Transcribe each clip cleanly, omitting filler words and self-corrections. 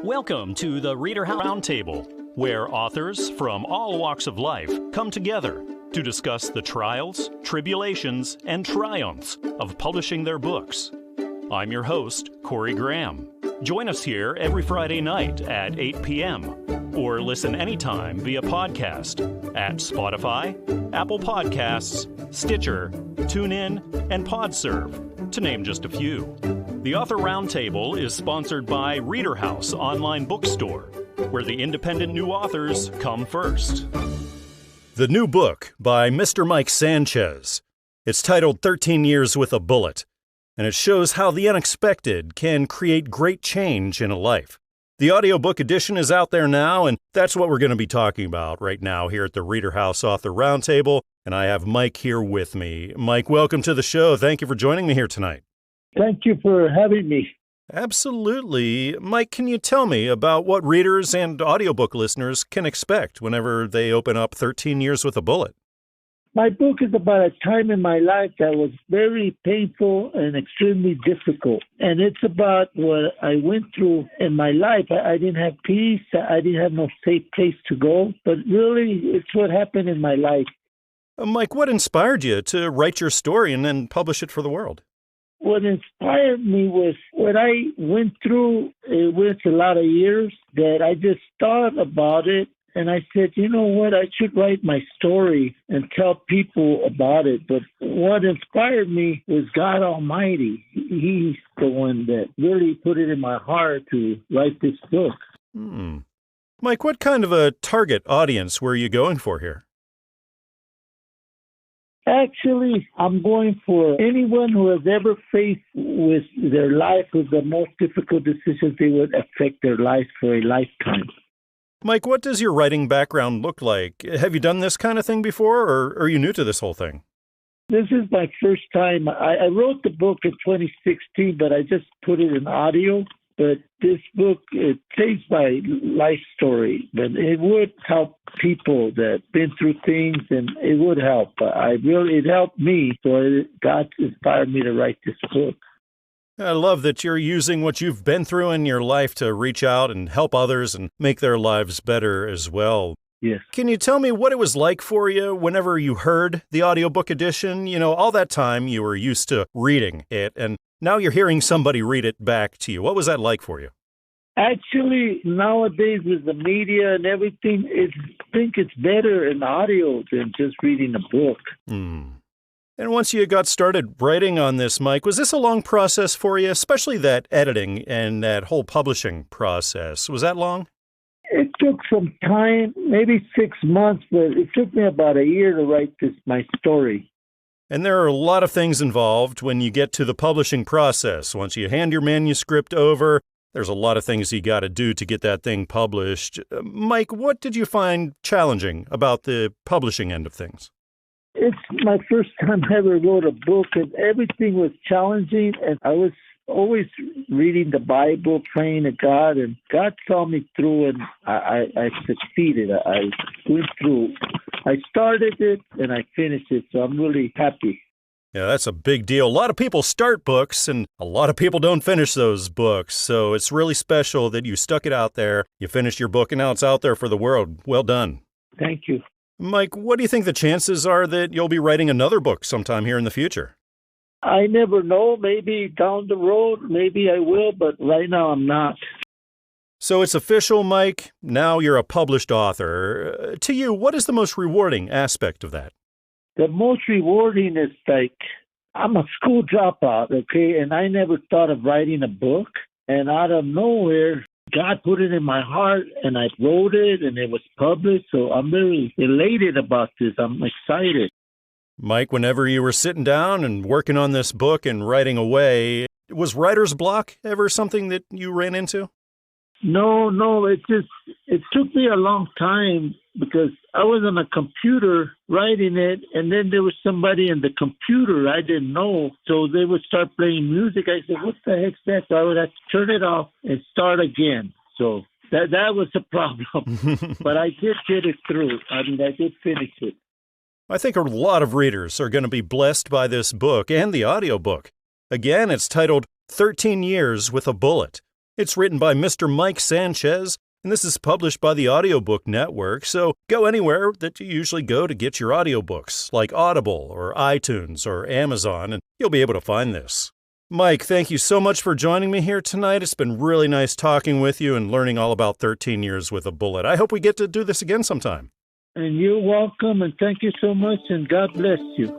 Welcome to the ReaderHouse Roundtable, where authors from all walks of life come together to discuss the trials, tribulations, and triumphs of publishing their books. I'm your host, Corey Graham. Join us here every Friday night at 8 p.m. or listen anytime via podcast at Spotify, Apple Podcasts, Stitcher, TuneIn, and PodServe, to name just a few. The Author Roundtable is sponsored by ReaderHouse Online Bookstore, where the independent new authors come first. The new book by Mr. Mike Sanchez. It's titled 13 Years with a Bullet, and it shows how the unexpected can create great change in a life. The audiobook edition is out there now, and that's what we're going to be talking about right now here at the ReaderHouse Author Roundtable, and I have Mike here with me. Mike, welcome to the show. Thank you for joining me here tonight. Thank you for having me. Absolutely. Mike, can you tell me about what readers and audiobook listeners can expect whenever they open up 13 Years with a Bullet? My book is about a time in my life that was very painful and extremely difficult. And it's about what I went through in my life. I didn't have peace. I didn't have no safe place to go. But really, it's what happened in my life. Mike, what inspired you to write your story and then publish it for the world? What inspired me was what I went through with a lot of years that I just thought about it. And I said, you know what, I should write my story and tell people about it. But what inspired me was God Almighty. He's the one that really put it in my heart to write this book. Mike, what kind of a target audience were you going for here? Actually, I'm going for anyone who has ever faced with their life with the most difficult decisions that would affect their life for a lifetime. Mike, what does your writing background look like? Have you done this kind of thing before, or are you new to this whole thing? This is my first time. I wrote the book in 2016, but I just put it in audio. But this book, it takes my life story, but it would help people that been through things, and it would help. It helped me, so God inspired me to write this book. I love that you're using what you've been through in your life to reach out and help others and make their lives better as well. Yes. Can you tell me what it was like for you whenever you heard the audiobook edition? You know, all that time you were used to reading it, and now you're hearing somebody read it back to you. What was that like for you? Actually, nowadays with the media and everything, I think it's better in audio than just reading a book. And once you got started writing on this, Mike, was this a long process for you, especially that editing and that whole publishing process? Was that long? It took some time, maybe 6 months, but it took me about a year to write my story. And there are a lot of things involved when you get to the publishing process. Once you hand your manuscript over, there's a lot of things you got to do to get that thing published. Mike, what did you find challenging about the publishing end of things? It's my first time I ever wrote a book, and everything was challenging, and I was always reading the Bible, praying to God, and God saw me through, and I succeeded. I went through. I started it, and I finished it, so I'm really happy. Yeah, that's a big deal. A lot of people start books, and a lot of people don't finish those books, so it's really special that you stuck it out there, you finished your book, and now it's out there for the world. Well done. Thank you. Mike, what do you think the chances are that you'll be writing another book sometime here in the future? I never know. Maybe down the road, maybe I will, but right now I'm not. So it's official, Mike. Now you're a published author. To you, what is the most rewarding aspect of that? The most rewarding is I'm a school dropout, okay, and I never thought of writing a book. And out of nowhere, God put it in my heart, and I wrote it, and it was published. So I'm very elated about this. I'm excited. Mike, whenever you were sitting down and working on this book and writing away, was writer's block ever something that you ran into? No, it took me a long time because I was on a computer writing it, and then there was somebody in the computer I didn't know, so they would start playing music. I said, what the heck's that? So I would have to turn it off and start again. So that was a problem, but I did get it through. I did finish it. I think a lot of readers are going to be blessed by this book and the audiobook. Again, it's titled 13 Years with a Bullet. It's written by Mr. Mike Sanchez, and this is published by the Audiobook Network, so go anywhere that you usually go to get your audiobooks, like Audible or iTunes or Amazon, and you'll be able to find this. Mike, thank you so much for joining me here tonight. It's been really nice talking with you and learning all about 13 Years with a Bullet. I hope we get to do this again sometime. And you're welcome, and thank you so much, and God bless you.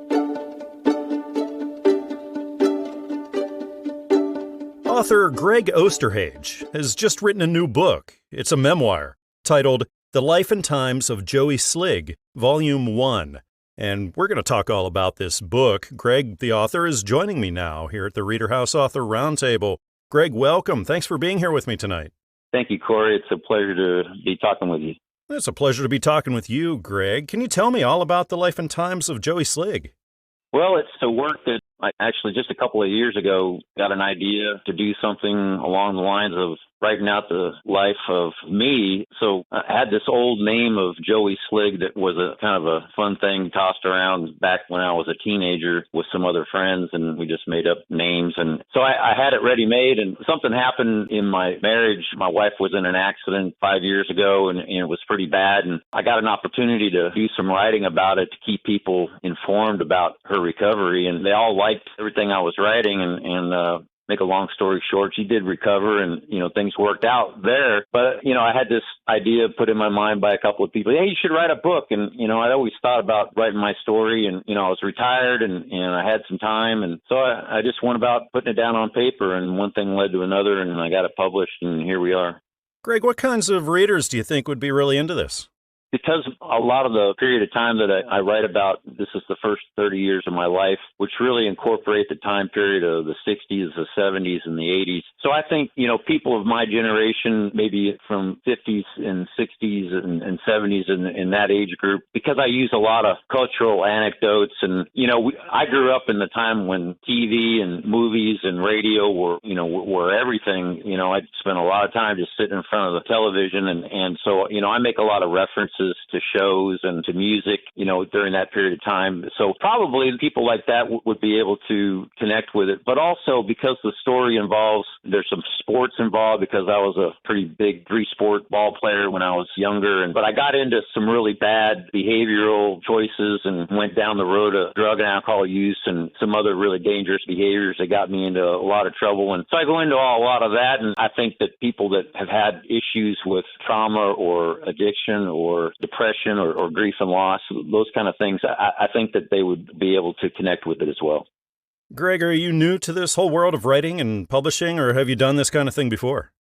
Author Greg Osterhage has just written a new book. It's a memoir titled The Life and Times of Joey Sligg, Volume 1. And we're going to talk all about this book. Greg, the author, is joining me now here at the ReaderHouse Author Roundtable. Greg, welcome. Thanks for being here with me tonight. Thank you, Corey. It's a pleasure to be talking with you. It's a pleasure to be talking with you, Greg. Can you tell me all about the life and times of Joey Sligg? Well, it's a work that I actually just a couple of years ago got an idea to do something along the lines of writing out the life of me. So I had this old name of Joey Sligg that was a kind of a fun thing tossed around back when I was a teenager with some other friends, and we just made up names. And so I had it ready made, and something happened in my marriage. My wife was in an accident 5 years ago, and it was pretty bad. And I got an opportunity to do some writing about it to keep people informed about her recovery. And they all liked everything I was writing, and make a long story short, she did recover, and, things worked out there. But, I had this idea put in my mind by a couple of people, hey, you should write a book. And, I'd always thought about writing my story, and, I was retired, and I had some time. And so I just went about putting it down on paper, and one thing led to another, and I got it published, and here we are. Greg, what kinds of readers do you think would be really into this? Because a lot of the period of time that I write about, this is the first 30 years of my life, which really incorporate the time period of the 60s, the 70s, and the 80s. So I think, people of my generation, maybe from 50s and 60s and 70s in that age group, because I use a lot of cultural anecdotes. And, I grew up in the time when TV and movies and radio were everything. I spent a lot of time just sitting in front of the television. And so, I make a lot of references to shows and to music, during that period of time. So probably people like that would be able to connect with it. But also because the story there's some sports involved, because I was a pretty big three-sport ball player when I was younger. But I got into some really bad behavioral choices and went down the road of drug and alcohol use and some other really dangerous behaviors that got me into a lot of trouble. And so I go into a lot of that. And I think that people that have had issues with trauma or addiction or depression or grief and loss, those kind of things, I think that they would be able to connect with it as well. Greg, are you new to this whole world of writing and publishing, or have you done this kind of thing before?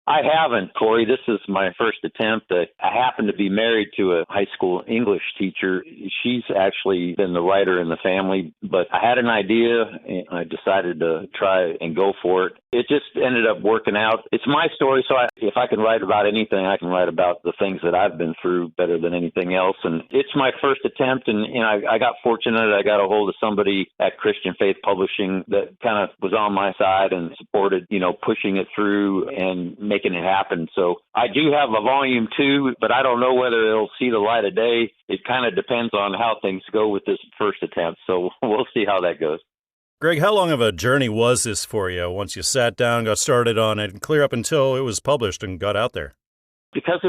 I haven't, Corey. This is my first attempt. I happen to be married to a high school English teacher. She's actually been the writer in the family, but I had an idea and I decided to try and go for it. It just ended up working out. It's my story, so if I can write about anything, I can write about the things that I've been through better than anything else. And it's my first attempt, and I got fortunate. I got a hold of somebody at Christian Faith Publishing that kind of was on my side and supported, pushing it through and making it happen. So I do have a volume 2, but I don't know whether it'll see the light of day. It kind of depends on how things go with this first attempt. So we'll see how that goes. Greg, how long of a journey was this for you once you sat down, got started on it, and clear up until it was published and got out there? Because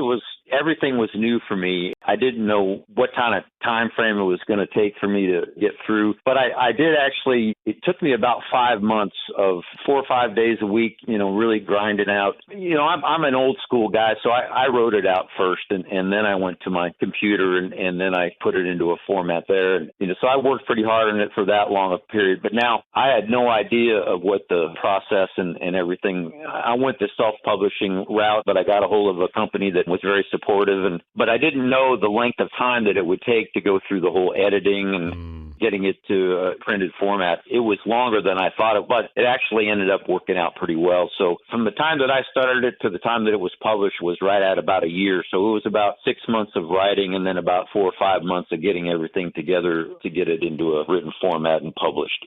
everything was new for me, I didn't know what kind of time frame it was going to take for me to get through. But I did actually, it took me about 5 months of 4 or 5 days a week, really grinding out. I'm an old school guy, so I wrote it out first, and then I went to my computer, and then I put it into a format there. And, so I worked pretty hard on it for that long a period. But now I had no idea of what the process and everything. I went the self-publishing route, but I got a hold of a company that was very supportive, but I didn't know the length of time that it would take to go through the whole editing and getting it to a printed format. It was longer than I thought it, but it actually ended up working out pretty well. So from the time that I started it to the time that it was published was right at about a year. So it was about 6 months of writing and then about 4 or 5 months of getting everything together to get it into a written format and published.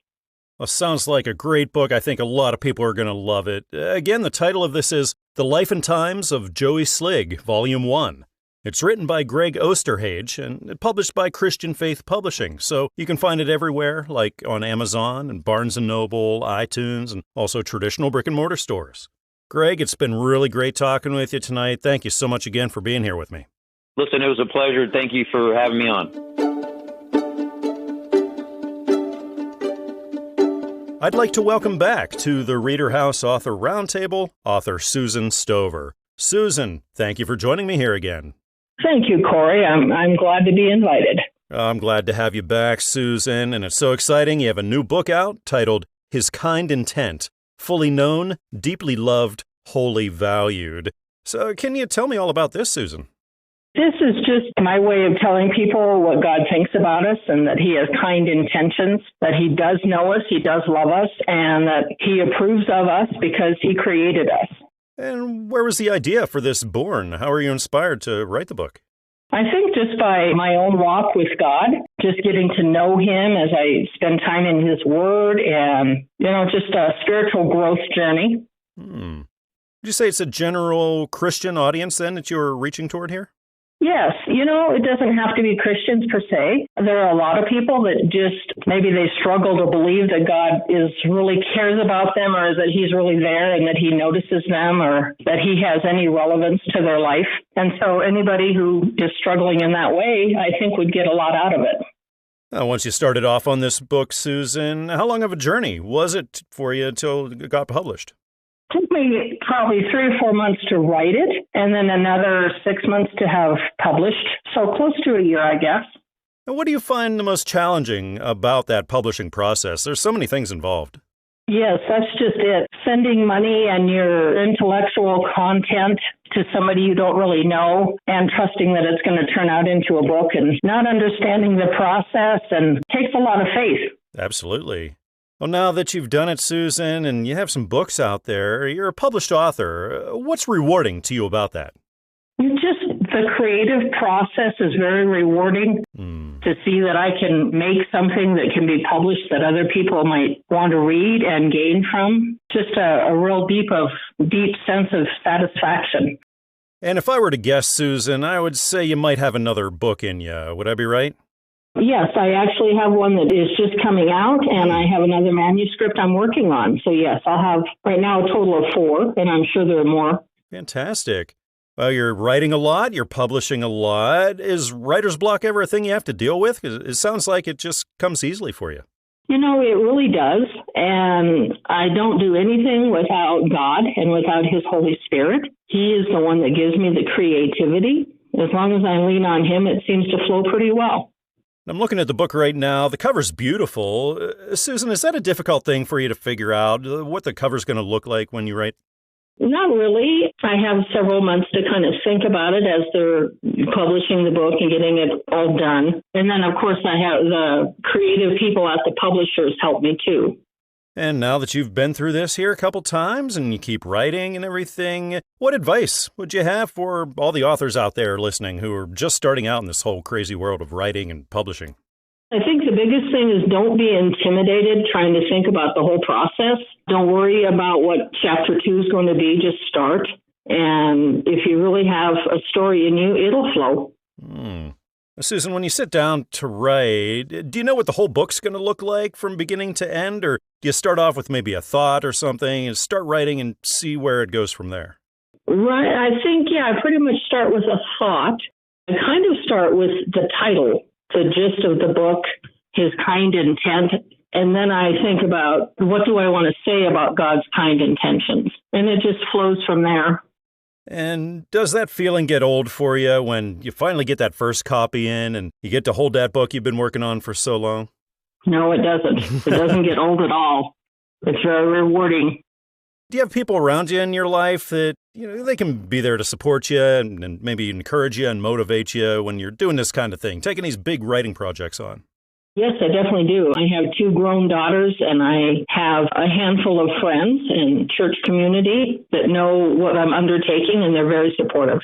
Well, sounds like a great book. I think a lot of people are going to love it. Again, the title of this is The Life and Times of Joey Sligg, Volume 1. It's written by Greg Osterhage and published by Christian Faith Publishing, so you can find it everywhere, like on Amazon and Barnes & Noble, iTunes, and also traditional brick-and-mortar stores. Greg, it's been really great talking with you tonight. Thank you so much again for being here with me. Listen, it was a pleasure. Thank you for having me on. I'd like to welcome back to the ReaderHouse Author Roundtable, author Susan Stover. Susan, thank you for joining me here again. Thank you, Corey. I'm glad to be invited. I'm glad to have you back, Susan, and it's so exciting. You have a new book out titled His Kind Intent, Fully Known, Deeply Loved, Wholly Valued. So can you tell me all about this, Susan? This is just my way of telling people what God thinks about us and that he has kind intentions, that he does know us, he does love us, and that he approves of us because he created us. And where was the idea for this born? How were you inspired to write the book? I think just by my own walk with God, just getting to know him as I spend time in his word and, just a spiritual growth journey. Would you say it's a general Christian audience then that you're reaching toward here? Yes. It doesn't have to be Christians per se. There are a lot of people that just maybe they struggle to believe that God really cares about them or that he's really there and that he notices them or that he has any relevance to their life. And so anybody who is struggling in that way, I think would get a lot out of it. Once you started off on this book, Susan, how long of a journey was it for you until it got published? It took me probably 3 or 4 months to write it, and then another 6 months to have published. So close to a year, I guess. And what do you find the most challenging about that publishing process? There's so many things involved. Yes, that's just it. Sending money and your intellectual content to somebody you don't really know and trusting that it's going to turn out into a book and not understanding the process and takes a lot of faith. Absolutely. Well, now that you've done it, Susan, and you have some books out there, you're a published author. What's rewarding to you about that? The creative process is very rewarding to see that I can make something that can be published that other people might want to read and gain from. Just a real deep sense of satisfaction. And if I were to guess, Susan, I would say you might have another book in you. Would I be right? Yes, I actually have one that is just coming out, and I have another manuscript I'm working on. So yes, I'll have right now a total of 4, and I'm sure there are more. Fantastic. Well, you're writing a lot, you're publishing a lot. Is writer's block ever a thing you have to deal with? It sounds like it just comes easily for you. It really does. And I don't do anything without God and without his Holy Spirit. He is the one that gives me the creativity. As long as I lean on him, it seems to flow pretty well. I'm looking at the book right now. The cover's beautiful. Susan, is that a difficult thing for you to figure out, what the cover's going to look like when you write? Not really. I have several months to kind of think about it as they're publishing the book and getting it all done. And then, of course, I have the creative people at the publishers help me too. And now that you've been through this here a couple times and you keep writing and everything, what advice would you have for all the authors out there listening who are just starting out in this whole crazy world of writing and publishing? I think the biggest thing is don't be intimidated trying to think about the whole process. Don't worry about what chapter 2 is going to be. Just start. And if you really have a story in you, it'll flow. Susan, when you sit down to write, do you know what the whole book's going to look like from beginning to end? Or do you start off with maybe a thought or something and start writing and see where it goes from there? Right. I think, I pretty much start with a thought. I kind of start with the title, the gist of the book, his kind intent. And then I think about what do I want to say about God's kind intentions? And it just flows from there. And does that feeling get old for you when you finally get that first copy in and you get to hold that book you've been working on for so long? No, it doesn't. It doesn't get old at all. It's very rewarding. Do you have people around you in your life that, they can be there to support you and maybe encourage you and motivate you when you're doing this kind of thing, taking these big writing projects on? Yes, I definitely do. I have 2 grown daughters, and I have a handful of friends and church community that know what I'm undertaking, and they're very supportive.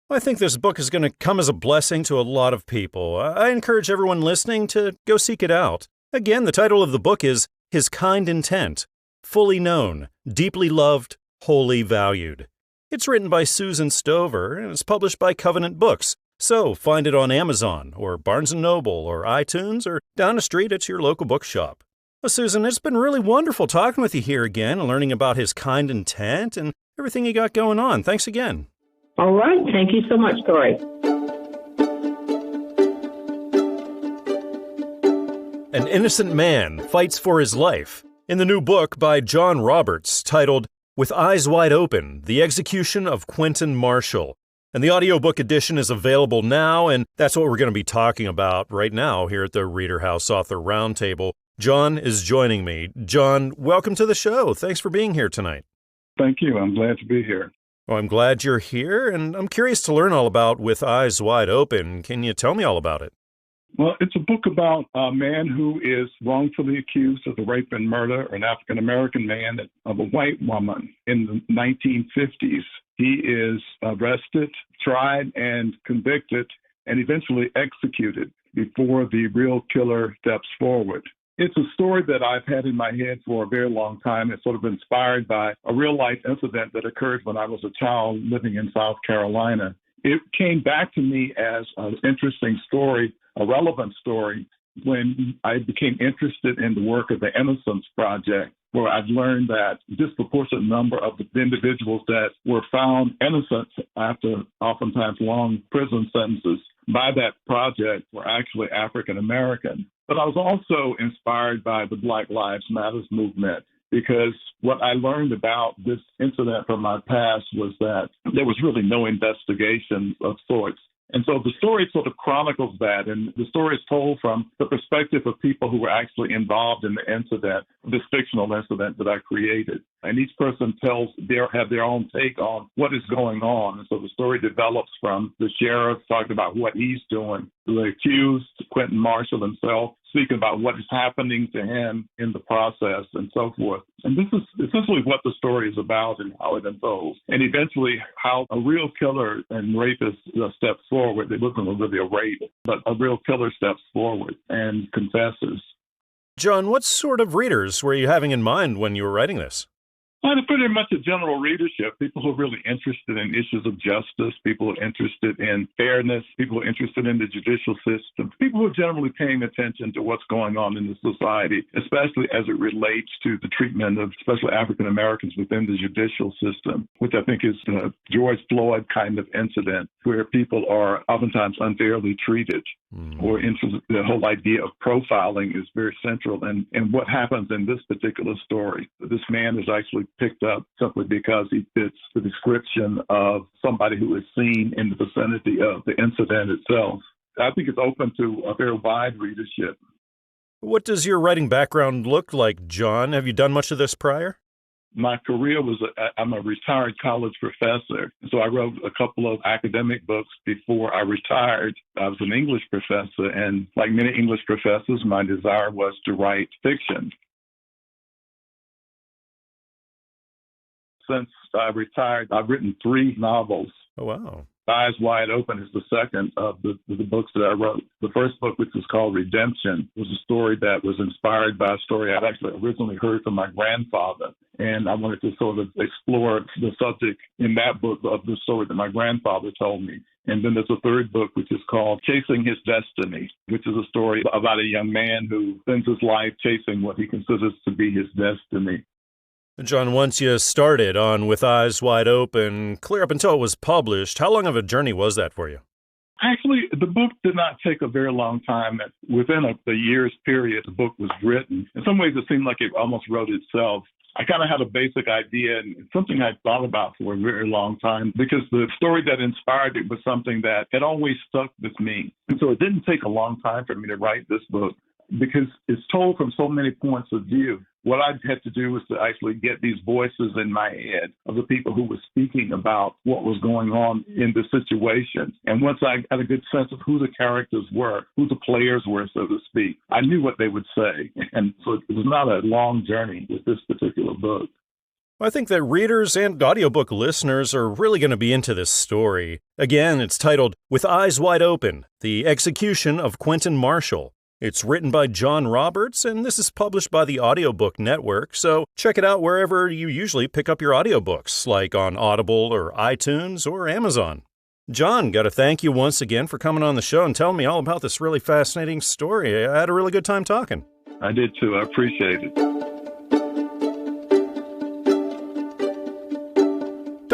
I think this book is going to come as a blessing to a lot of people. I encourage everyone listening to go seek it out. Again, the title of the book is His Kind Intent, Fully Known, Deeply Loved, Wholly Valued. It's written by Susan Stover, and it's published by Covenant Books. So find it on Amazon or Barnes & Noble or iTunes or down the street at your local bookshop. Well, Susan, it's been really wonderful talking with you here again and learning about his kind intent. And everything you got going on. Thanks again. All right. Thank you so much, Corey. An innocent man fights for his life. In the new book by John Roberts titled With Eyes Wide Open, The Execution of Quentin Marshall. And the audiobook edition is available now, and that's what we're going to be talking about right now here at the ReaderHouse Author Roundtable. John is joining me. John, welcome to the show. Thanks for being here tonight. Thank you. I'm glad to be here. Well, I'm glad you're here, and I'm curious to learn all about With Eyes Wide Open. Can you tell me all about it? Well, it's a book about a man who is wrongfully accused of the rape and murder of an African-American man of a white woman in the 1950s. He is arrested, tried, and convicted, and eventually executed before the real killer steps forward. It's a story that I've had in my head for a very long time. It's sort of inspired by a real-life incident that occurred when I was a child living in South Carolina. It came back to me as an interesting story, a relevant story, when I became interested in the work of the Innocence Project, where I've learned that a disproportionate number of the individuals that were found innocent after oftentimes long prison sentences by that project were actually African American. But I was also inspired by the Black Lives Matter movement, because what I learned about this incident from my past was that there was really no investigation of sorts. And so the story sort of chronicles that, and the story is told from the perspective of people who were actually involved in the incident, this fictional incident that I created. And each person have their own take on what is going on. And so the story develops from the sheriff talking about what he's doing, the accused, Quentin Marshall himself, speaking about what is happening to him in the process and so forth. And this is essentially what the story is about and how it unfolds. And eventually how a real killer and rapist steps forward. It wasn't really a rape, but a real killer steps forward and confesses. John, what sort of readers were you having in mind when you were writing this? Well, pretty much a general readership, people who are really interested in issues of justice, people who are interested in fairness, people who are interested in the judicial system, people who are generally paying attention to what's going on in the society, especially as it relates to the treatment of especially African Americans within the judicial system, which I think is a George Floyd kind of incident where people are oftentimes unfairly treated. Or the whole idea of profiling is very central. And what happens in this particular story, this man is actually picked up simply because he fits the description of somebody who is seen in the vicinity of the incident itself. I think it's open to a very wide readership. What does your writing background look like, John? Have you done much of this prior? My career I'm a retired college professor. So I wrote a couple of academic books before I retired. I was an English professor, and like many English professors, my desire was to write fiction. Since I retired, I've written 3 novels. Oh, wow. Eyes Wide Open is the second of the books that I wrote. The first book, which is called Redemption, was a story that was inspired by a story I'd actually originally heard from my grandfather. And I wanted to sort of explore the subject in that book of the story that my grandfather told me. And then there's a third book, which is called Chasing His Destiny, which is a story about a young man who spends his life chasing what he considers to be his destiny. John, once you started on With Eyes Wide Open, clear up until it was published, how long of a journey was that for you? Actually, the book did not take a very long time. Within a year's period, the book was written. In some ways, it seemed like it almost wrote itself. I kind of had a basic idea and something I'd thought about for a very long time because the story that inspired it was something that had always stuck with me. And so it didn't take a long time for me to write this book because it's told from so many points of view. What I had to do was to actually get these voices in my head of the people who were speaking about what was going on in the situation. And once I got a good sense of who the characters were, who the players were, so to speak, I knew what they would say. And so it was not a long journey with this particular book. I think that readers and audiobook listeners are really going to be into this story. Again, it's titled With Eyes Wide Open, The Execution of Quentin Marshall. It's written by John Roberts, and this is published by the Audiobook Network, so check it out wherever you usually pick up your audiobooks, like on Audible or iTunes or Amazon. John, got to thank you once again for coming on the show and telling me all about this really fascinating story. I had a really good time talking. I did too. I appreciate it.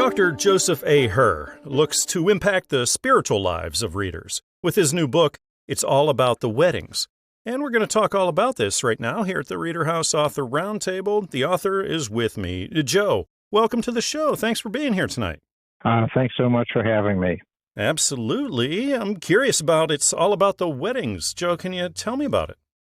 Dr. Joseph A. Herr looks to impact the spiritual lives of readers with his new book, It's All About the Weddings. And we're going to talk all about this right now here at the ReaderHouse Author Roundtable. The author is with me. Joe, welcome to the show. Thanks for being here tonight. Thanks so much for having me. Absolutely. I'm curious about It's All About the Weddings. Joe, can you tell me about it?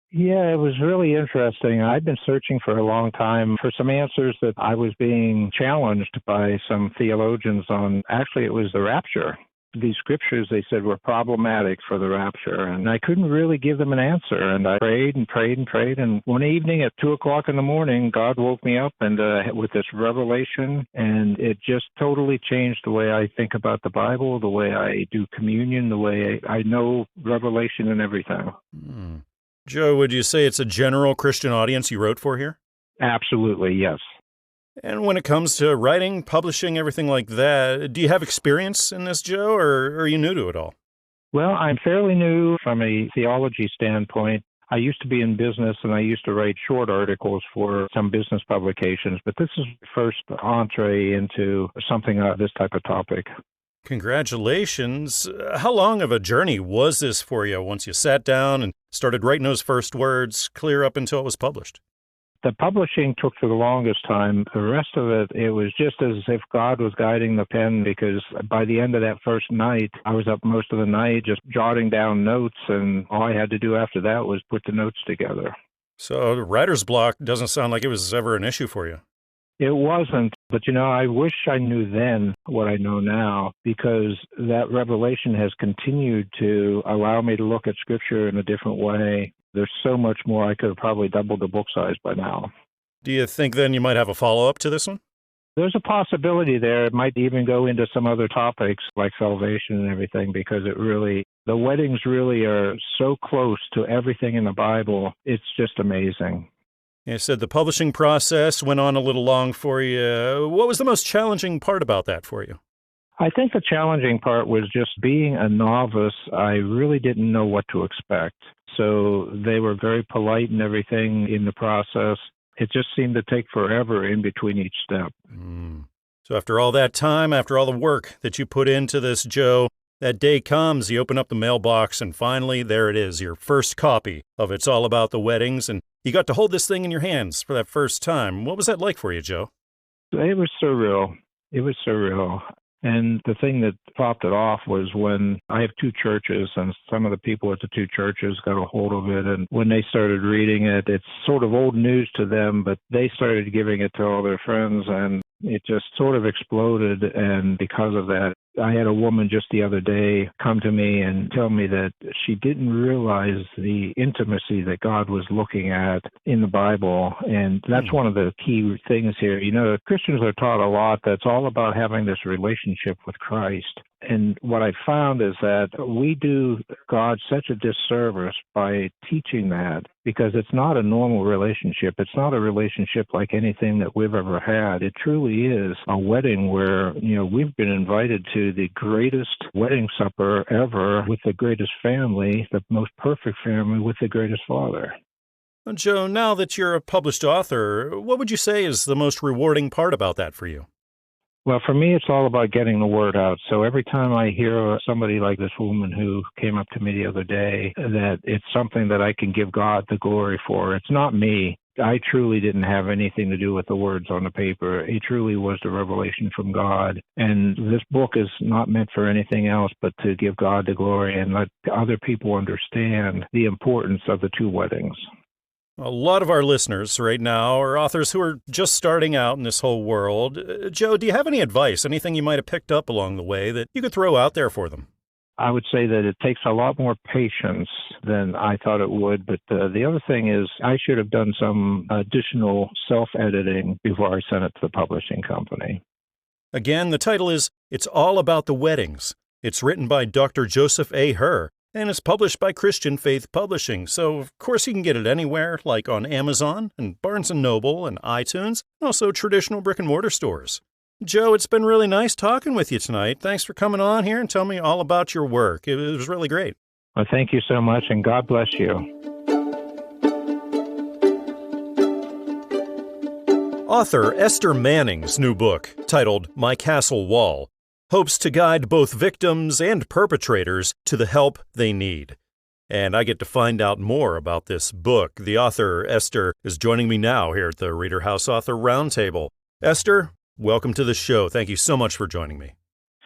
Yeah, it was really interesting. I've been searching for a long time for some answers that I was being challenged by some theologians on. Actually, it was the rapture. These scriptures, they said, were problematic for the rapture, and I couldn't really give them an answer. And I prayed and prayed and prayed, and one evening at 2 o'clock in the morning, God woke me up and with this revelation, and it just totally changed the way I think about the Bible, the way I do communion, the way I know revelation and everything. Joe, would you say it's a general Christian audience you wrote for here? Absolutely, yes. And when it comes to writing, publishing, everything like that, do you have experience in this, Joe, or are you new to it all? Well, I'm fairly new from a theology standpoint. I used to be in business, and I used to write short articles for some business publications, but this is the first entree into something this type of topic. Congratulations. How long of a journey was this for you once you sat down and started writing those first words, clear up until it was published? The publishing took for the longest time. The rest of it, it was just as if God was guiding the pen, because by the end of that first night, I was up most of the night just jotting down notes, and all I had to do after that was put the notes together. So writer's block doesn't sound like it was ever an issue for you. It wasn't, but I wish I knew then what I know now, because that revelation has continued to allow me to look at Scripture in a different way. There's so much more. I could have probably doubled the book size by now. Do you think then you might have a follow-up to this one? There's a possibility there. It might even go into some other topics like salvation and everything, because the weddings really are so close to everything in the Bible. It's just amazing. You said the publishing process went on a little long for you. What was the most challenging part about that for you? I think the challenging part was just being a novice. I really didn't know what to expect. So they were very polite and everything in the process. It just seemed to take forever in between each step. So after all that time, after all the work that you put into this, Joe, that day comes, you open up the mailbox, and finally, there it is, your first copy of It's All About the Weddings, and you got to hold this thing in your hands for that first time. What was that like for you, Joe? It was surreal. It was surreal. And the thing that topped it off was when I have two churches, and some of the people at the two churches got a hold of it. And when they started reading it, it's sort of old news to them, but they started giving it to all their friends, and it just sort of exploded. And because of that, I had a woman just the other day come to me and tell me that she didn't realize the intimacy that God was looking at in the Bible. And that's one of the key things here. Christians are taught a lot that's all about having this relationship with Christ. And what I found is that we do God such a disservice by teaching that, because it's not a normal relationship. It's not a relationship like anything that we've ever had. It truly is a wedding where, we've been invited to the greatest wedding supper ever with the greatest family, the most perfect family with the greatest father. Well, Joe, now that you're a published author, what would you say is the most rewarding part about that for you? Well, for me, it's all about getting the word out. So every time I hear somebody like this woman who came up to me the other day, that it's something that I can give God the glory for. It's not me. I truly didn't have anything to do with the words on the paper. It truly was the revelation from God. And this book is not meant for anything else but to give God the glory and let other people understand the importance of the two weddings. A lot of our listeners right now are authors who are just starting out in this whole world. Joe, do you have any advice, anything you might have picked up along the way that you could throw out there for them? I would say that it takes a lot more patience than I thought it would. But the other thing is I should have done some additional self-editing before I sent it to the publishing company. Again, the title is It's All About the Weddings. It's written by Dr. Joseph A. Herr, and it's published by Christian Faith Publishing. So, of course, you can get it anywhere, like on Amazon and Barnes & Noble and iTunes, and also traditional brick-and-mortar stores. Joe, it's been really nice talking with you tonight. Thanks for coming on here and telling me all about your work. It was really great. Well, thank you so much, and God bless you. Author Esther Manning's new book, titled My Castle Wall, hopes to guide both victims and perpetrators to the help they need. And I get to find out more about this book. The author, Esther, is joining me now here at the ReaderHouse Author Roundtable. Esther, welcome to the show. Thank you so much for joining me.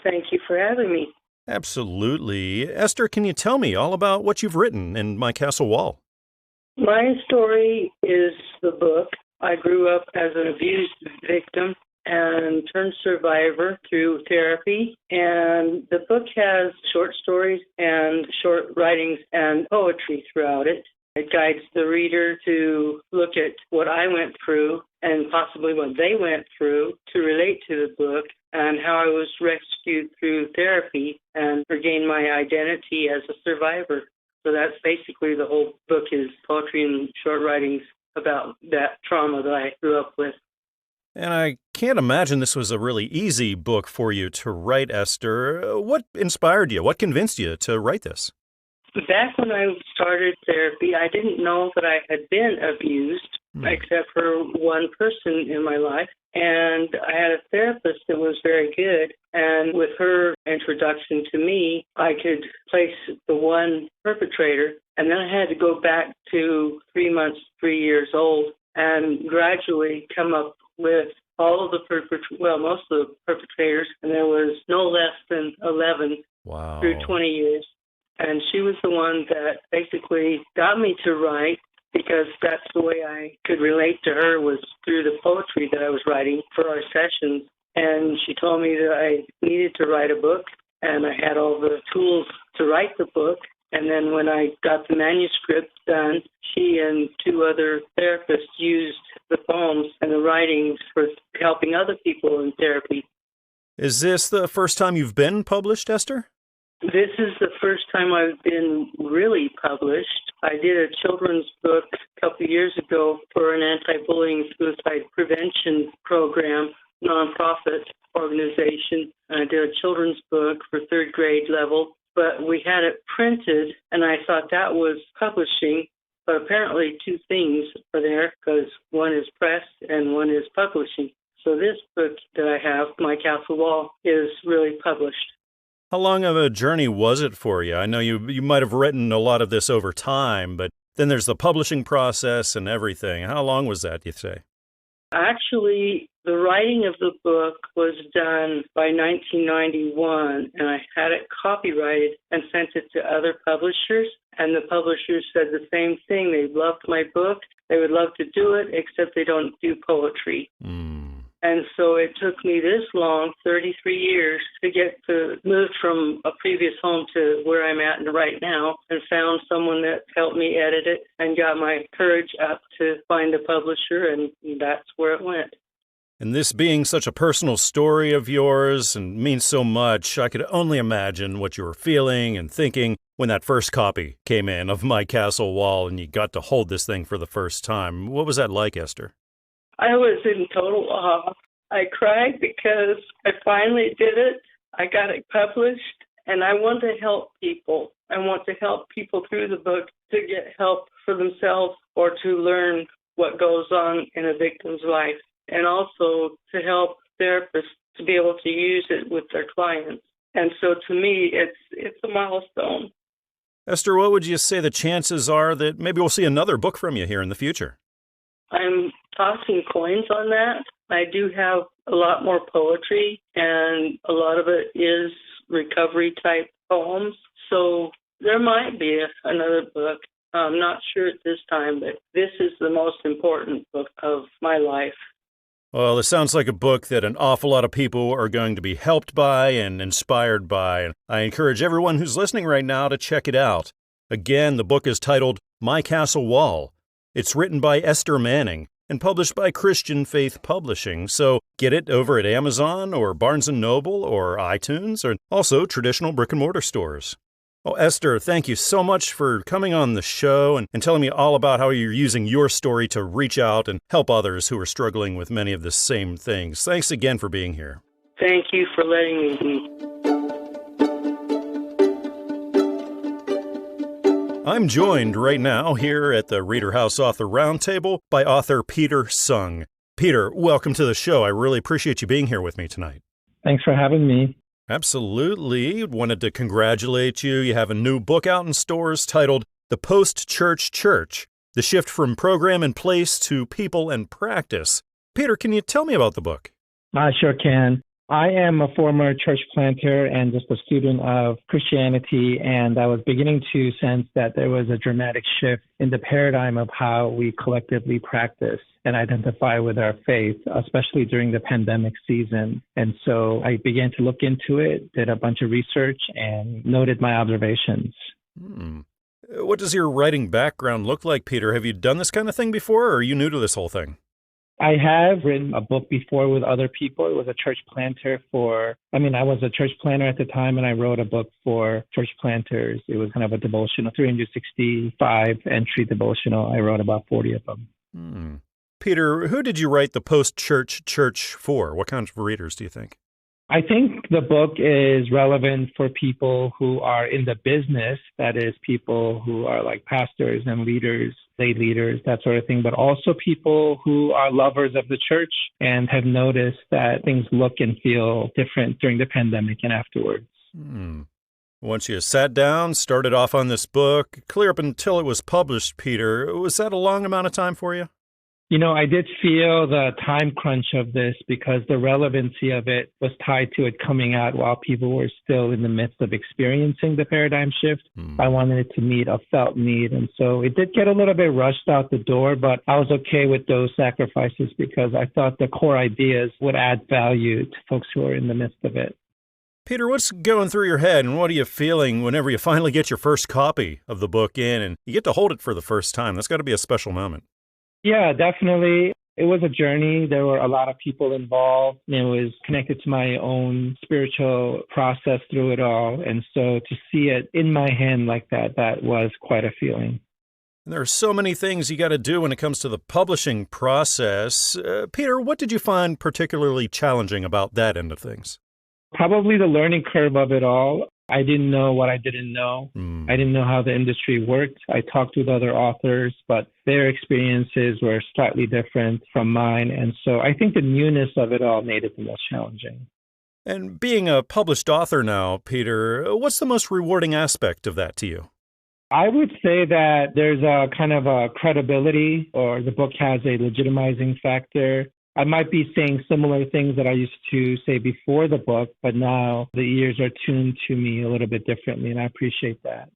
Thank you for having me. Absolutely. Esther, can you tell me all about what you've written in My Castle Wall? My story is the book. I grew up as an abused victim and turned survivor through therapy. And the book has short stories and short writings and poetry throughout it. It guides the reader to look at what I went through and possibly what they went through to relate to the book and how I was rescued through therapy and regained my identity as a survivor. So that's basically the whole book is poetry and short writings about that trauma that I grew up with. And I can't imagine this was a really easy book for you to write, Esther. What inspired you? What convinced you to write this? Back when I started therapy, I didn't know that I had been abused, except for one person in my life. And I had a therapist that was very good. And with her introduction to me, I could place the one perpetrator. And then I had to go back to 3 months, 3 years old, and gradually come up with all of the most of the perpetrators. And there was no less than 11 through 20 years. And she was the one that basically got me to write, because that's the way I could relate to her, was through the poetry that I was writing for our sessions. And she told me that I needed to write a book, and I had all the tools to write the book. And then when I got the manuscript done, she and two other therapists used the poems and the writings for helping other people in therapy. Is this the first time you've been published, Esther? This is the first time I've been really published. I did a children's book a couple of years ago for an anti-bullying suicide prevention program, nonprofit organization. I did a children's book for third grade level, but we had it printed, and I thought that was publishing. But apparently two things are there, because one is press and one is publishing. So this book that I have, My Castle Wall, is really published. How long of a journey was it for you? I know you might have written a lot of this over time, but then there's the publishing process and everything. How long was that, you say? Actually, the writing of the book was done by 1991, and I had it copyrighted and sent it to other publishers, and the publishers said the same thing. They loved my book. They would love to do it, except they don't do poetry. And so it took me this long, 33 years, to get to move from a previous home to where I'm at right now, and found someone that helped me edit it and got my courage up to find a publisher, and that's where it went. And this being such a personal story of yours and means so much, I could only imagine what you were feeling and thinking when that first copy came in of My Castle Wall and you got to hold this thing for the first time. What was that like, Esther? I was in total awe. I cried because I finally did it. I got it published, and I want to help people. I want to help people through the book to get help for themselves or to learn what goes on in a victim's life, and also to help therapists to be able to use it with their clients. And so to me, it's a milestone. Esther, what would you say the chances are that maybe we'll see another book from you here in the future? I'm tossing coins on that. I do have a lot more poetry, and a lot of it is recovery-type poems. So there might be another book. I'm not sure at this time, but this is the most important book of my life. Well, it sounds like a book that an awful lot of people are going to be helped by and inspired by. And I encourage everyone who's listening right now to check it out. Again, the book is titled My Castle Wall. It's written by Esther Manning and published by Christian Faith Publishing. So get it over at Amazon or Barnes & Noble or iTunes, or also traditional brick-and-mortar stores. Well, Esther, thank you so much for coming on the show and telling me all about how you're using your story to reach out and help others who are struggling with many of the same things. Thanks again for being here. Thank you for letting me be. I'm joined right now here at the ReaderHouse Author Roundtable by author Peter Sung. Peter, welcome to the show. I really appreciate you being here with me tonight. Thanks for having me. Absolutely. Wanted to congratulate you. You have a new book out in stores titled The Post-Church Church, The Shift from Program and Place to People and Practice. Peter, can you tell me about the book? I sure can. I am a former church planter and just a student of Christianity, and I was beginning to sense that there was a dramatic shift in the paradigm of how we collectively practice and identify with our faith, especially during the pandemic season. And so I began to look into it, did a bunch of research, and noted my observations. What does your writing background look like, Peter? Have you done this kind of thing before, or are you new to this whole thing? I have written a book before with other people. It was a church planter I was a church planter at the time, and I wrote a book for church planters. It was kind of a devotional, 365 entry devotional. I wrote about 40 of them. Peter, who did you write the Post-Church Church for? What kinds of readers do you think? I think the book is relevant for people who are in the business, that is, people who are like pastors and leaders, lay leaders, that sort of thing, but also people who are lovers of the church and have noticed that things look and feel different during the pandemic and afterwards. Once you sat down, started off on this book, clear up until it was published, Peter, was that a long amount of time for you? You know, I did feel the time crunch of this because the relevancy of it was tied to it coming out while people were still in the midst of experiencing the paradigm shift. I wanted it to meet a felt need. And so it did get a little bit rushed out the door, but I was okay with those sacrifices because I thought the core ideas would add value to folks who are in the midst of it. Peter, what's going through your head and what are you feeling whenever you finally get your first copy of the book in and you get to hold it for the first time? That's got to be a special moment. Yeah, definitely. It was a journey. There were a lot of people involved. It was connected to my own spiritual process through it all. And so to see it in my hand like that was quite a feeling. There are so many things you got to do when it comes to the publishing process. Peter, what did you find particularly challenging about that end of things? Probably the learning curve of it all. I didn't know what I didn't know. I didn't know how the industry worked. I talked with other authors, but their experiences were slightly different from mine. And so I think the newness of it all made it the most challenging. And being a published author now, Peter, what's the most rewarding aspect of that to you? I would say that there's a kind of a credibility, or the book has a legitimizing factor. I might be saying similar things that I used to say before the book, but now the ears are tuned to me a little bit differently, and I appreciate that.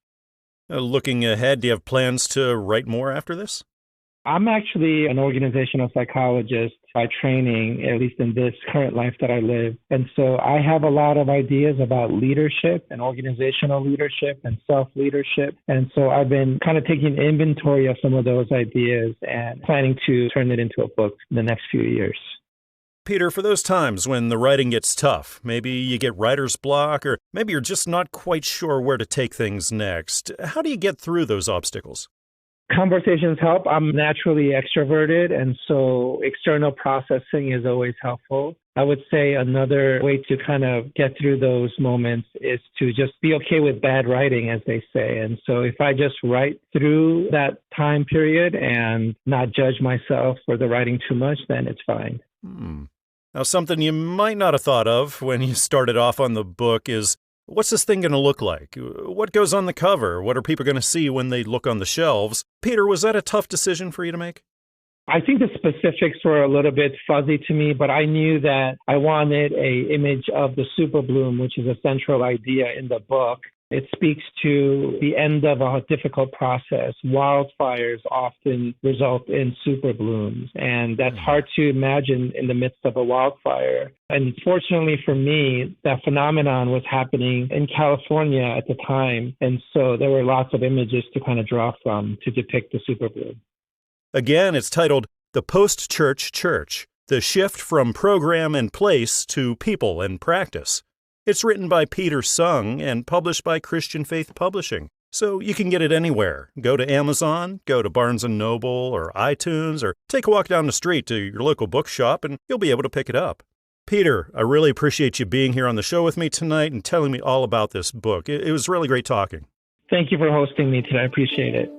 Looking ahead, do you have plans to write more after this? I'm actually an organizational psychologist by training, at least in this current life that I live. And so I have a lot of ideas about leadership and organizational leadership and self-leadership. And so I've been kind of taking inventory of some of those ideas and planning to turn it into a book in the next few years. Peter, for those times when the writing gets tough, maybe you get writer's block, or maybe you're just not quite sure where to take things next, how do you get through those obstacles? Conversations help. I'm naturally extroverted, and so external processing is always helpful. I would say another way to kind of get through those moments is to just be okay with bad writing, as they say. And so if I just write through that time period and not judge myself for the writing too much, then it's fine. Now, something you might not have thought of when you started off on the book is, what's this thing going to look like? What goes on the cover? What are people going to see when they look on the shelves? Peter, was that a tough decision for you to make? I think the specifics were a little bit fuzzy to me, but I knew that I wanted an image of the super bloom, which is a central idea in the book. It speaks to the end of a difficult process. Wildfires often result in super blooms, and that's hard to imagine in the midst of a wildfire. And fortunately for me, that phenomenon was happening in California at the time, and so there were lots of images to kind of draw from to depict the super bloom. Again, it's titled The Post-Church Church, The Shift from Program and Place to People and Practice. It's written by Peter Sung and published by Christian Faith Publishing, so you can get it anywhere. Go to Amazon, go to Barnes & Noble or iTunes, or take a walk down the street to your local bookshop and you'll be able to pick it up. Peter, I really appreciate you being here on the show with me tonight and telling me all about this book. It was really great talking. Thank you for hosting me today. I appreciate it.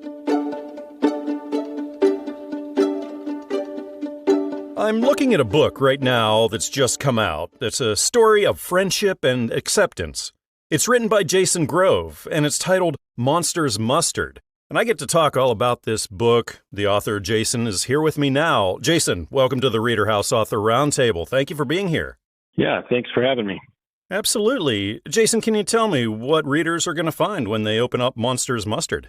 I'm looking at a book right now that's just come out. It's a story of friendship and acceptance. It's written by Jason Grove, and it's titled Monsters Mustard. And I get to talk all about this book. The author, Jason, is here with me now. Jason, welcome to the ReaderHouse Author Roundtable. Thank you for being here. Yeah, thanks for having me. Absolutely. Jason, can you tell me what readers are going to find when they open up Monsters Mustard?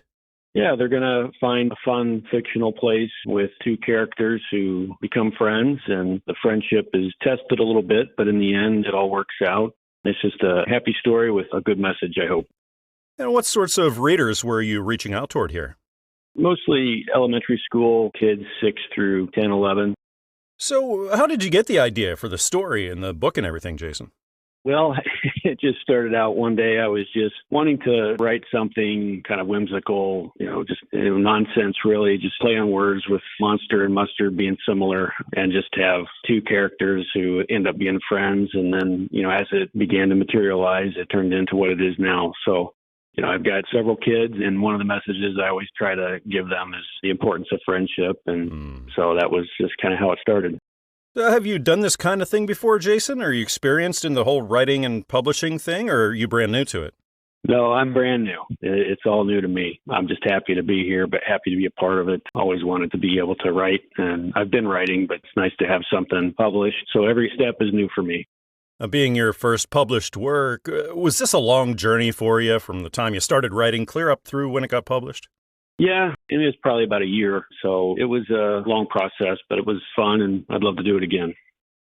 Yeah, they're going to find a fun fictional place with two characters who become friends, and the friendship is tested a little bit, but in the end, it all works out. It's just a happy story with a good message, I hope. And what sorts of readers were you reaching out toward here? Mostly elementary school kids, 6 through 10, 11. So how did you get the idea for the story and the book and everything, Jason? Well, it just started out one day. I was just wanting to write something kind of whimsical, just nonsense, really, just play on words with monster and mustard being similar, and just have two characters who end up being friends. And then, as it began to materialize, it turned into what it is now. So, I've got several kids, and one of the messages I always try to give them is the importance of friendship. And so that was just kind of how it started. Have you done this kind of thing before, Jason? Are you experienced in the whole writing and publishing thing, or are you brand new to it? No, I'm brand new. It's all new to me. I'm just happy to be here, but happy to be a part of it. Always wanted to be able to write, and I've been writing, but it's nice to have something published. So every step is new for me. Being your first published work, was this a long journey for you from the time you started writing clear up through when it got published? Yeah, it was probably about a year. So it was a long process, but it was fun, and I'd love to do it again.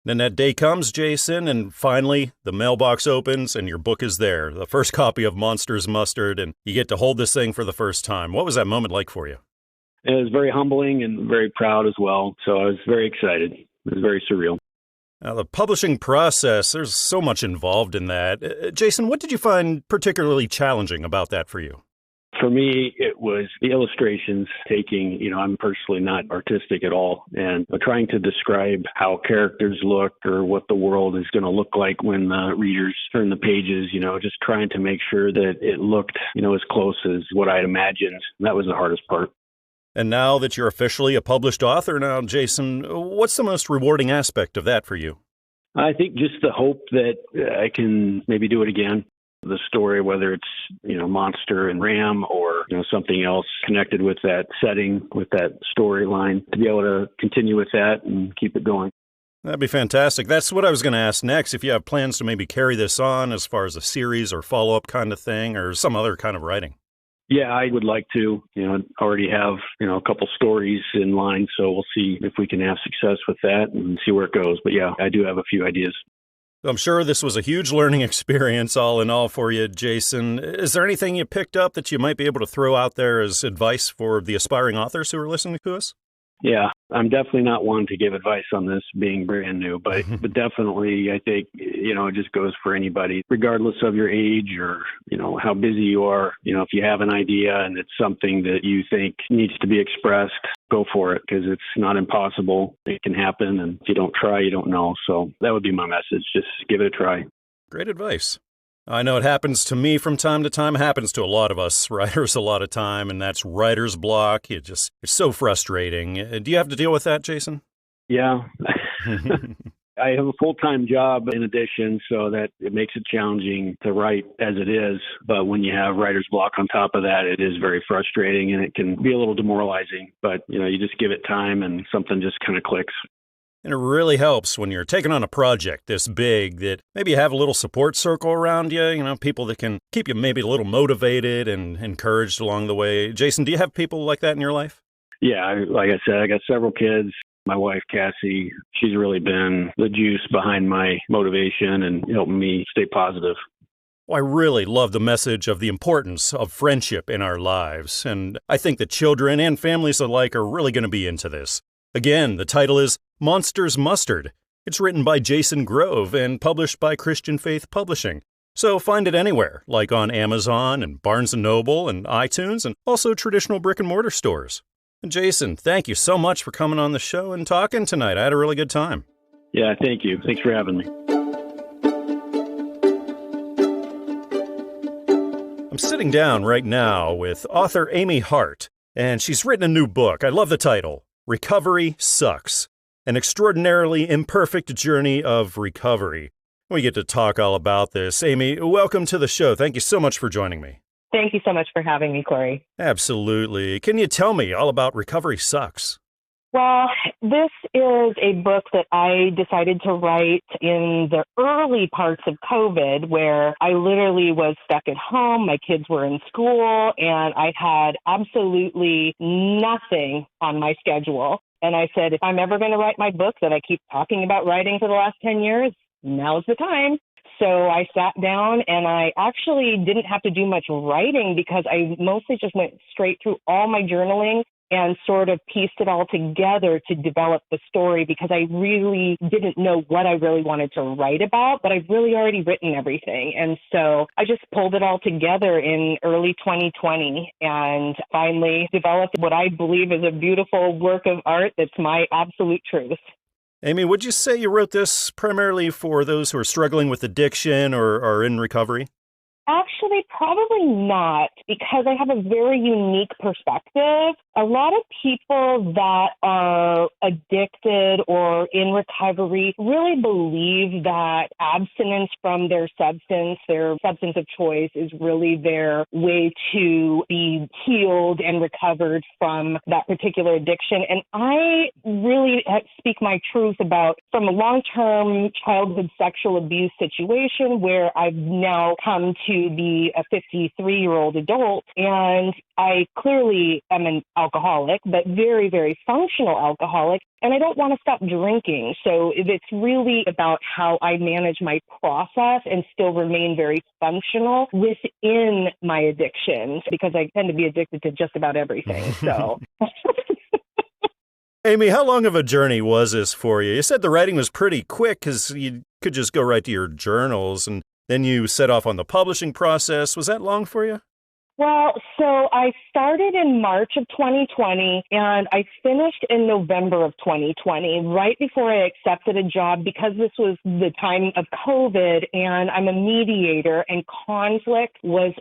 Then that day comes, Jason, and finally the mailbox opens and your book is there, the first copy of Monsters Mustard, and you get to hold this thing for the first time. What was that moment like for you? It was very humbling and very proud as well. So I was very excited. It was very surreal. Now, the publishing process, there's so much involved in that. Jason, what did you find particularly challenging about that for you? For me, it was the illustrations taking, I'm personally not artistic at all, and trying to describe how characters look or what the world is going to look like when the readers turn the pages, just trying to make sure that it looked, as close as what I'd imagined. That was the hardest part. And now that you're officially a published author now, Jason, what's the most rewarding aspect of that for you? I think just the hope that I can maybe do it again. The story, whether it's, Monster and Ram or, something else connected with that setting, with that storyline, to be able to continue with that and keep it going. That'd be fantastic. That's what I was going to ask next. If you have plans to maybe carry this on as far as a series or follow-up kind of thing or some other kind of writing. Yeah, I would like to. Already have, a couple stories in line, so we'll see if we can have success with that and see where it goes. But yeah, I do have a few ideas. I'm sure this was a huge learning experience all in all for you, Jason. Is there anything you picked up that you might be able to throw out there as advice for the aspiring authors who are listening to us? Yeah, I'm definitely not one to give advice on this being brand new, but definitely I think, it just goes for anybody, regardless of your age or, how busy you are. If you have an idea and it's something that you think needs to be expressed, go for it because it's not impossible. It can happen. And if you don't try, you don't know. So that would be my message. Just give it a try. Great advice. I know it happens to me from time to time. It happens to a lot of us writers a lot of time, and that's writer's block. It's so frustrating. Do you have to deal with that, Jason? Yeah. I have a full-time job in addition, so that it makes it challenging to write as it is. But when you have writer's block on top of that, it is very frustrating, and it can be a little demoralizing. But, you just give it time, and something just kind of clicks. And it really helps when you're taking on a project this big that maybe you have a little support circle around you, people that can keep you maybe a little motivated and encouraged along the way. Jason, do you have people like that in your life? Yeah, like I said, I got several kids. My wife, Cassie, she's really been the juice behind my motivation and helping me stay positive. Well, I really love the message of the importance of friendship in our lives, and I think that children and families alike are really going to be into this. Again, the title is Monsters Mustard. It's written by Jason Grove and published by Christian Faith Publishing. So find it anywhere, like on Amazon and Barnes & Noble and iTunes and also traditional brick-and-mortar stores. And Jason, thank you so much for coming on the show and talking tonight. I had a really good time. Yeah, thank you. Thanks for having me. I'm sitting down right now with author Amy Hart, and she's written a new book. I love the title, Recovery Sucks. An Extraordinarily Imperfect Journey of Recovery. We get to talk all about this. Amy, welcome to the show. Thank you so much for joining me. Thank you so much for having me, Corey. Absolutely. Can you tell me all about Recovery Sucks? Well, this is a book that I decided to write in the early parts of COVID, where I literally was stuck at home. My kids were in school, and I had absolutely nothing on my schedule. And I said, if I'm ever going to write my book that I keep talking about writing for the last 10 years, now's the time. So I sat down, and I actually didn't have to do much writing because I mostly just went straight through all my journaling and sort of pieced it all together to develop the story, because I really didn't know what I really wanted to write about, but I've really already written everything. And so I just pulled it all together in early 2020 and finally developed what I believe is a beautiful work of art that's my absolute truth. Amy, would you say you wrote this primarily for those who are struggling with addiction or are in recovery? Actually, probably not, because I have a very unique perspective. A lot of people that are addicted or in recovery really believe that abstinence from their substance of choice, is really their way to be healed and recovered from that particular addiction. And I really speak my truth about from a long-term childhood sexual abuse situation where I've now come to be a 53-year-old adult, and I clearly am an alcoholic, but very, very functional alcoholic, and I don't want to stop drinking. So it's really about how I manage my process and still remain very functional within my addictions, because I tend to be addicted to just about everything. So. Amy, how long of a journey was this for you? You said the writing was pretty quick because you could just go right to your journals, and then you set off on the publishing process. Was that long for you? Well, so I started in March of 2020, and I finished in November of 2020, right before I accepted a job, because this was the time of COVID, and I'm a mediator, and conflict was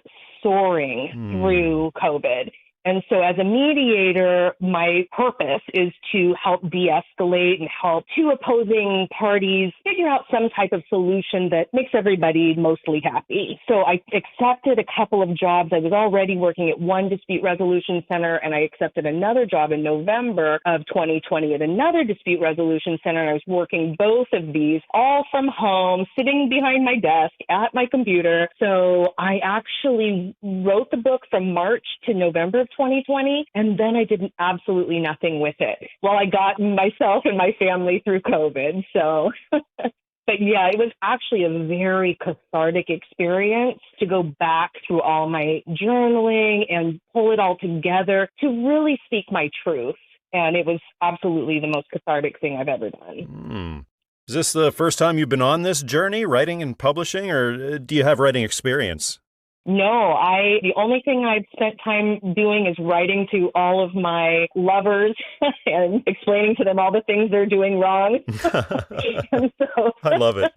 soaring through COVID. And so as a mediator, my purpose is to help de-escalate and help two opposing parties figure out some type of solution that makes everybody mostly happy. So I accepted a couple of jobs. I was already working at one dispute resolution center, and I accepted another job in November of 2020 at another dispute resolution center. And I was working both of these all from home, sitting behind my desk at my computer. So I actually wrote the book from March to November of 2020, and then I did absolutely nothing with it while I got myself and my family through COVID. So, but yeah, it was actually a very cathartic experience to go back through all my journaling and pull it all together to really speak my truth. And it was absolutely the most cathartic thing I've ever done. Is this the first time you've been on this journey, writing and publishing, or do you have writing experience? No, the only thing I've spent time doing is writing to all of my lovers and explaining to them all the things they're doing wrong. And so, I love it.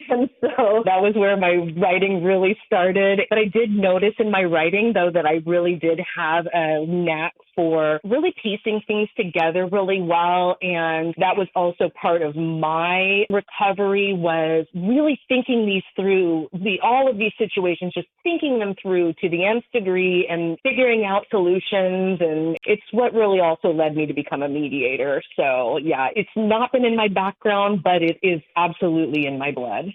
And so that was where my writing really started. But I did notice in my writing, though, that I really did have a knack for really piecing things together really well. And that was also part of my recovery, was really thinking these through, all of these situations, just thinking them through to the nth degree and figuring out solutions. And it's what really also led me to become a mediator. So yeah, it's not been in my background, but it is absolutely in my blood.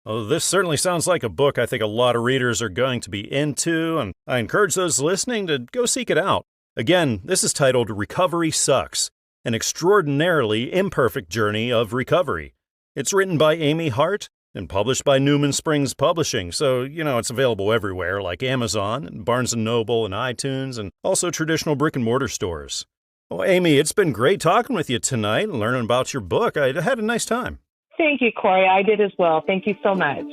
Oh, this certainly sounds like a book I think a lot of readers are going to be into, and I encourage those listening to go seek it out. Again, this is titled Recovery Sucks, An Extraordinarily Imperfect Journey of Recovery. It's written by Amy Hart and published by Newman Springs Publishing, so, it's available everywhere like Amazon, and Barnes & Noble, and iTunes, and also traditional brick-and-mortar stores. Well, Amy, it's been great talking with you tonight and learning about your book. I had a nice time. Thank you, Corey. I did as well. Thank you so much.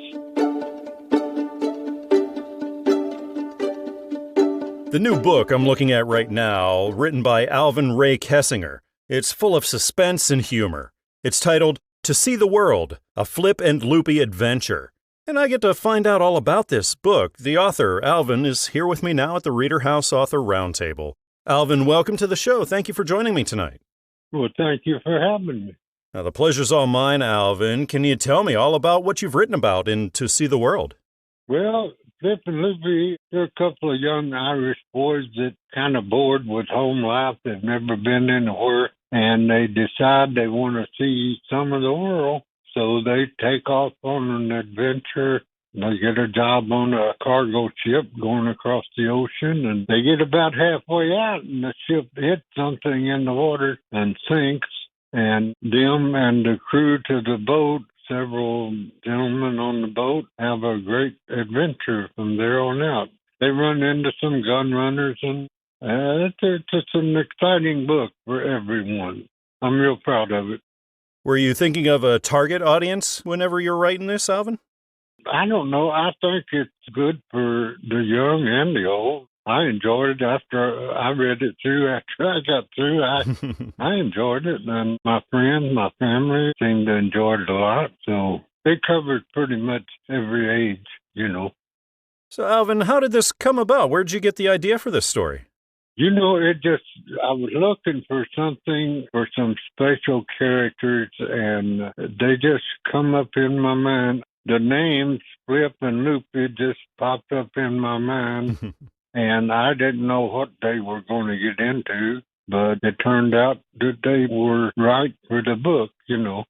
The new book I'm looking at right now, written by Alvin Ray Kessinger. It's full of suspense and humor. It's titled To See the World, A Flip and Loopy Adventure. And I get to find out all about this book. The author, Alvin, is here with me now at the ReaderHouse Author Roundtable. Alvin, welcome to the show. Thank you for joining me tonight. Well, thank you for having me. Now, the pleasure's all mine, Alvin. Can you tell me all about what you've written about in To See the World? Well, Flip and Loopy, they're a couple of young Irish boys that kind of bored with home life. They've never been anywhere, and they decide they want to see some of the world. So they take off on an adventure. They get a job on a cargo ship going across the ocean, and they get about halfway out, and the ship hits something in the water and sinks. And them and the crew to the boat, several gentlemen on the boat, have a great adventure from there on out. They run into some gun runners, and it's an exciting book for everyone. I'm real proud of it. Were you thinking of a target audience whenever you're writing this, Alvin? I don't know. I think it's good for the young and the old. I enjoyed it after I read it through. After I got through, I enjoyed it. And my friends, my family seemed to enjoy it a lot. So they covered pretty much every age, you know. So, Alvin, how did this come about? Where did you get the idea for this story? You know, I was looking for something, for some special characters, and they just come up in my mind. The names Flip and Loopy just popped up in my mind, and I didn't know what they were going to get into, but it turned out that they were right for the book, you know.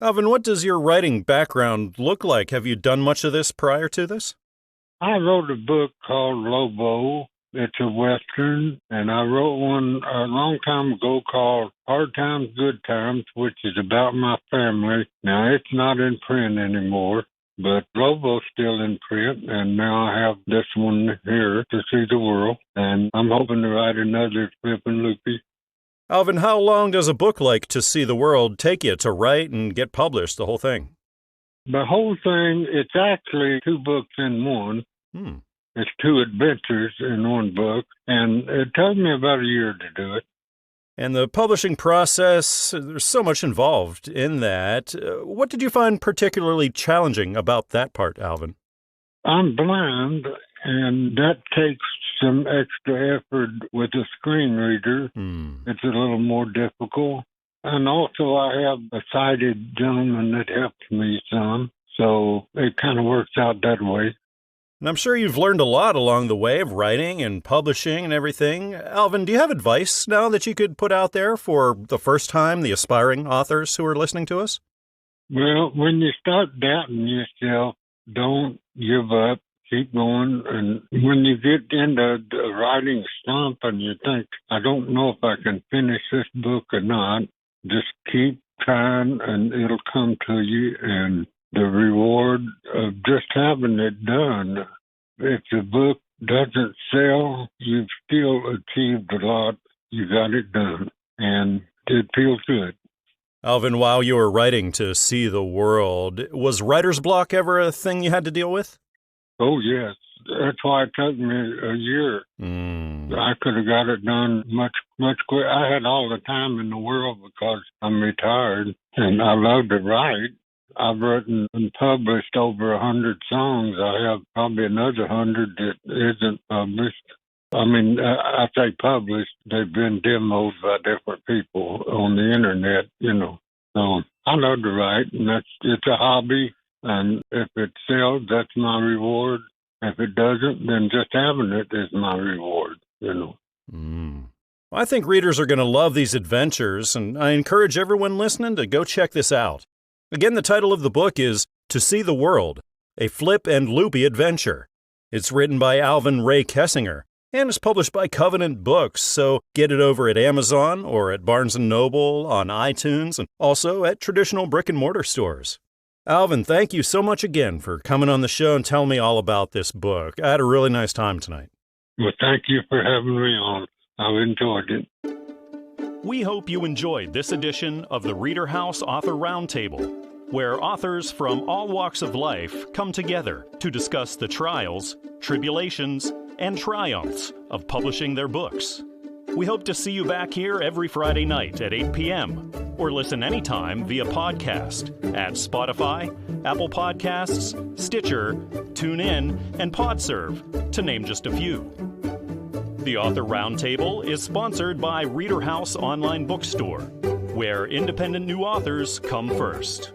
Alvin, what does your writing background look like? Have you done much of this prior to this? I wrote a book called Lobo. It's a Western, and I wrote one a long time ago called Hard Times, Good Times, which is about my family. Now, it's not in print anymore, but Lobo's still in print, and now I have this one here, To See the World, and I'm hoping to write another Flip and Loopy. Alvin, how long does a book like To See the World take you to write and get published, the whole thing? The whole thing, it's actually 2 books in one. It's 2 adventures in one book, and it took me about a year to do it. And the publishing process, there's so much involved in that. What did you find particularly challenging about that part, Alvin? I'm blind, and that takes some extra effort with a screen reader. It's a little more difficult. And also I have a sighted gentleman that helps me some, so it kind of works out that way. And I'm sure you've learned a lot along the way of writing and publishing and everything. Alvin, do you have advice now that you could put out there for the first time, the aspiring authors who are listening to us? Well, when you start doubting yourself, don't give up. Keep going. And when you get into the writing slump and you think, I don't know if I can finish this book or not, just keep trying and it'll come to you. And the reward of just having it done. If the book doesn't sell, you've still achieved a lot. You got it done, and it feels good. Alvin, while you were writing To See the World, was writer's block ever a thing you had to deal with? Oh, yes. That's why it took me a year. I could have got it done much quicker. I had all the time in the world because I'm retired, and I love to write. I've written and published over 100 songs. I have probably another 100 that isn't published. I mean, I say published. They've been demoed by different people on the internet, you know. So I love to write, and it's a hobby. And if it sells, that's my reward. If it doesn't, then just having it is my reward, you know. I think readers are going to love these adventures, and I encourage everyone listening to go check this out. Again, the title of the book is To See the World, a Flip and Loopy Adventure. It's written by Alvin Ray Kessinger and is published by Covenant Books, so get it over at Amazon or at Barnes & Noble, on iTunes, and also at traditional brick-and-mortar stores. Alvin, thank you so much again for coming on the show and telling me all about this book. I had a really nice time tonight. Well, thank you for having me on. I've enjoyed it. We hope you enjoyed this edition of the ReaderHouse Author Roundtable, where authors from all walks of life come together to discuss the trials, tribulations, and triumphs of publishing their books. We hope to see you back here every Friday night at 8 p.m. or listen anytime via podcast at Spotify, Apple Podcasts, Stitcher, TuneIn, and PodServe, to name just a few. The Author Roundtable is sponsored by ReaderHouse Online Bookstore, where independent new authors come first.